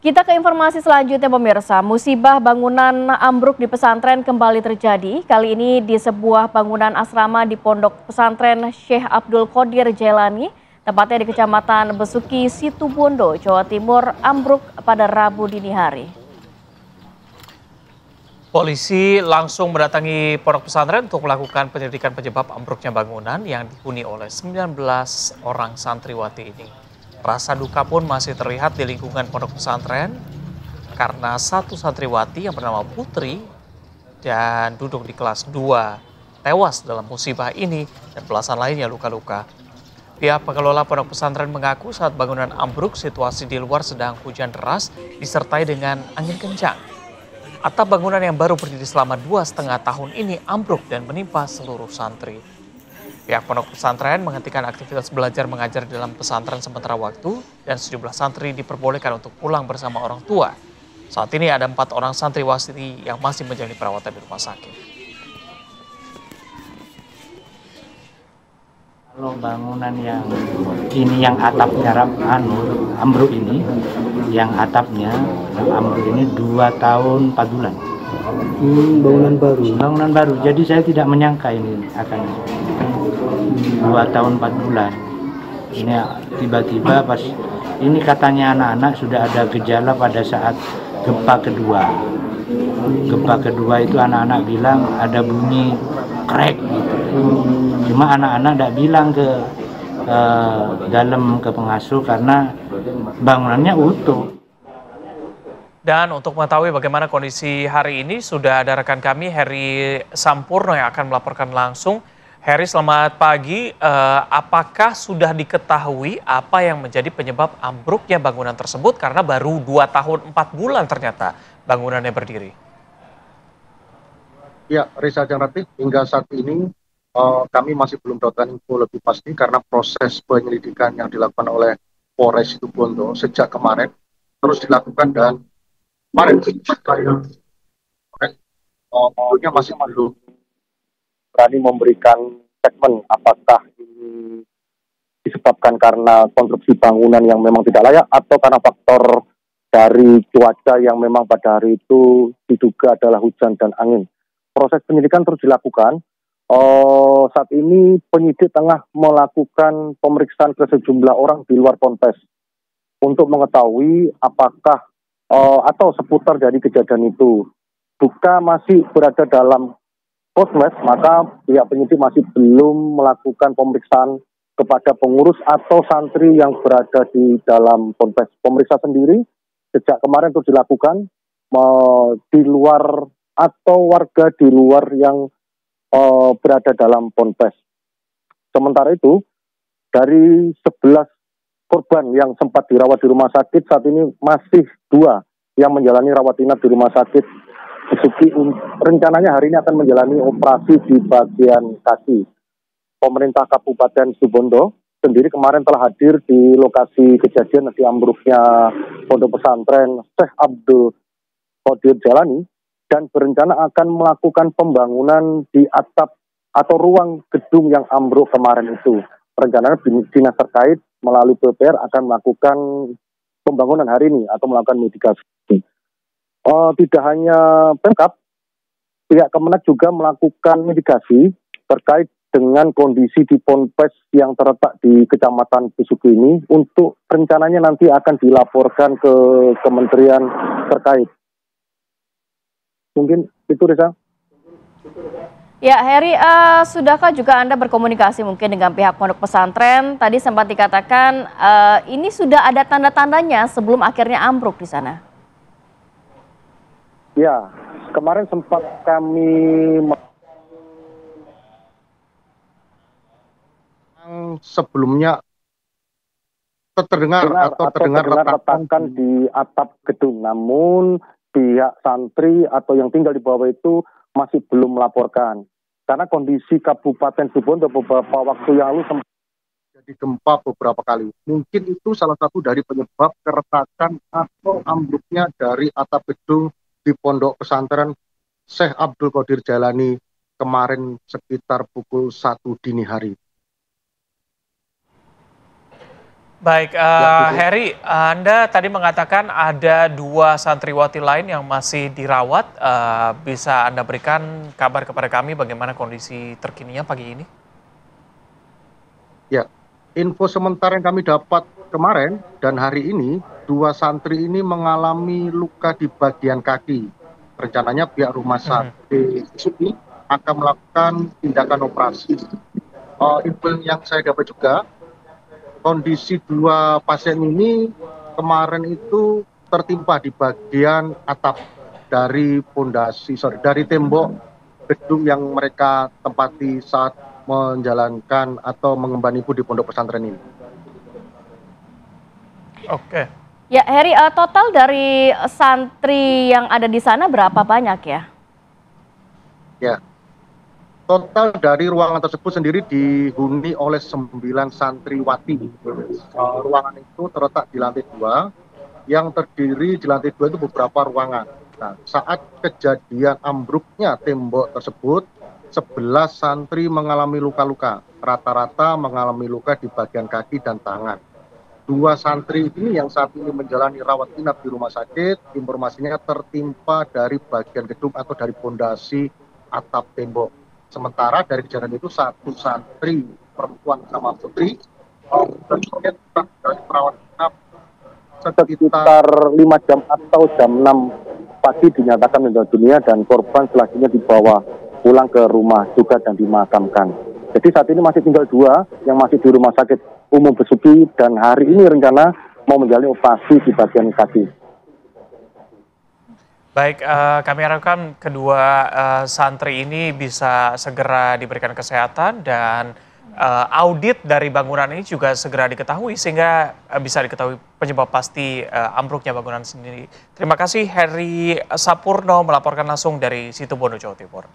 Kita ke informasi selanjutnya pemirsa, musibah bangunan ambruk di pesantren kembali terjadi. Kali ini di sebuah bangunan asrama di Pondok Pesantren Syekh Abdul Qadir Jailani, tepatnya di Kecamatan Besuki, Situbondo, Jawa Timur, ambruk pada Rabu dini hari. Polisi langsung mendatangi pondok pesantren untuk melakukan penyelidikan penyebab ambruknya bangunan yang dihuni oleh 19 orang santriwati ini. Rasa duka pun masih terlihat di lingkungan pondok pesantren karena satu santriwati yang bernama Putri dan duduk di kelas 2 tewas dalam musibah ini dan belasan lainnya luka-luka. Pihak pengelola pondok pesantren mengaku saat bangunan ambruk situasi di luar sedang hujan deras disertai dengan angin kencang. Atap bangunan yang baru berdiri selama 2,5 tahun ini ambruk dan menimpa seluruh santri. Pihak pondok pesantren menghentikan aktivitas belajar mengajar di dalam pesantren sementara waktu dan sejumlah santri diperbolehkan untuk pulang bersama orang tua. Saat ini ada 4 orang santriwati yang masih menjalani perawatan di rumah sakit. Kalau bangunan yang ini yang atapnya ambruk ini, yang atapnya ambruk ini 2 tahun 4 bulan. Bangunan baru. Bangunan baru. Jadi saya tidak menyangka ini akan 2 tahun 4 bulan. Ini tiba-tiba pas ini katanya anak-anak sudah ada gejala pada saat gempa kedua. Gempa kedua itu anak-anak bilang ada bunyi krek gitu. Cuma anak-anak tidak bilang ke dalam ke pengasuh karena bangunannya utuh. Dan untuk mengetahui bagaimana kondisi hari ini sudah ada rekan kami Heri Sampurno yang akan melaporkan langsung. Heri, selamat pagi. Apakah sudah diketahui apa yang menjadi penyebab ambruknya bangunan tersebut karena baru 2 tahun 4 bulan ternyata bangunannya berdiri? Ya, Reza dan Ratih, hingga saat ini kami masih belum mendapatkan info lebih pasti karena proses penyelidikan yang dilakukan oleh Polres Situbondo sejak kemarin terus dilakukan dan kemarin tentunya masih belum berani memberikan statement apakah ini disebabkan karena konstruksi bangunan yang memang tidak layak atau karena faktor dari cuaca yang memang pada hari itu diduga adalah hujan dan angin. Proses penyidikan terus dilakukan. Saat ini penyidik tengah melakukan pemeriksaan ke sejumlah orang di luar ponpes untuk mengetahui apakah atau seputar dari kejadian itu. Jika masih berada dalam ponpes, maka pihak penyidik masih belum melakukan pemeriksaan kepada pengurus atau santri yang berada di dalam ponpes. Pemeriksaan sendiri sejak kemarin terus dilakukan di luar atau warga di luar yang berada dalam ponpes. Sementara itu, dari 11 korban yang sempat dirawat di rumah sakit, saat ini masih 2 yang menjalani rawat inap di rumah sakit Besuki. Rencananya hari ini akan menjalani operasi di bagian kaki. Pemerintah Kabupaten Situbondo sendiri kemarin telah hadir di lokasi kejadian di ambruknya pondok pesantren Syekh Abdul Qadir Jailani dan berencana akan melakukan pembangunan di atap atau ruang gedung yang ambruk kemarin itu. Rencananya dinas terkait melalui PUPR akan melakukan pembangunan hari ini atau melakukan mitigasi. Tidak hanya Pemkab, pihak Kemenak juga melakukan mitigasi terkait dengan kondisi di ponpes yang terletak di Kecamatan Besuki ini untuk rencananya nanti akan dilaporkan ke kementerian terkait. Mungkin itu, Reza. Ya, Heri, sudahkah juga Anda berkomunikasi mungkin dengan pihak pondok pesantren? Tadi sempat dikatakan ini sudah ada tanda-tandanya sebelum akhirnya ambruk di sana. Ya, kemarin sempat kami sebelumnya terdengar retakan di atap gedung, namun pihak santri atau yang tinggal di bawah itu masih belum melaporkan. Karena kondisi Kabupaten Situbondo beberapa waktu yang lalu sempat jadi gempa beberapa kali. Mungkin itu salah satu dari penyebab keretakan atau ambruknya dari atap gedung di Pondok Pesantren Syekh Abdul Qadir Jailani kemarin sekitar pukul 1 dini hari. Baik, gitu. Heri, Anda tadi mengatakan ada 2 santriwati lain yang masih dirawat. Bisa Anda berikan kabar kepada kami bagaimana kondisi terkininya pagi ini? Ya, info sementara yang kami dapat kemarin dan hari ini, 2 santri ini mengalami luka di bagian kaki. Rencananya pihak rumah sakit ini akan melakukan tindakan operasi. Info yang saya dapat juga, kondisi 2 pasien ini kemarin itu tertimpa di bagian atap dari dari tembok gedung yang mereka tempati saat menjalankan atau mengemban ibu di pondok pesantren ini. Oke. Ya, Heri, total dari santri yang ada di sana berapa banyak ya? Ya, total dari ruangan tersebut sendiri dihuni oleh 9 santriwati. Ruangan itu terletak di lantai 2, yang terdiri di lantai 2 itu beberapa ruangan. Nah, saat kejadian ambruknya tembok tersebut, 11 santri mengalami luka-luka. Rata-rata mengalami luka di bagian kaki dan tangan. 2 santri ini yang saat ini menjalani rawat inap di rumah sakit, informasinya tertimpa dari bagian gedung atau dari pondasi atap tembok. Sementara dari kejadian itu 1 santri perempuan sama putri dari perawat inap sekitar 5 jam atau jam 6 pagi dinyatakan meninggal dunia dan korban selanjutnya dibawa pulang ke rumah juga dan dimakamkan. Jadi saat ini masih tinggal 2 yang masih di rumah sakit umum Besuki dan hari ini rencana mau menjalani operasi di bagian kaki. Baik, kami harapkan kedua santri ini bisa segera diberikan kesehatan dan audit dari bangunan ini juga segera diketahui sehingga bisa diketahui penyebab pasti ambruknya bangunan sendiri. Terima kasih Heri Sapurno melaporkan langsung dari Situbondo, Jawa Timur.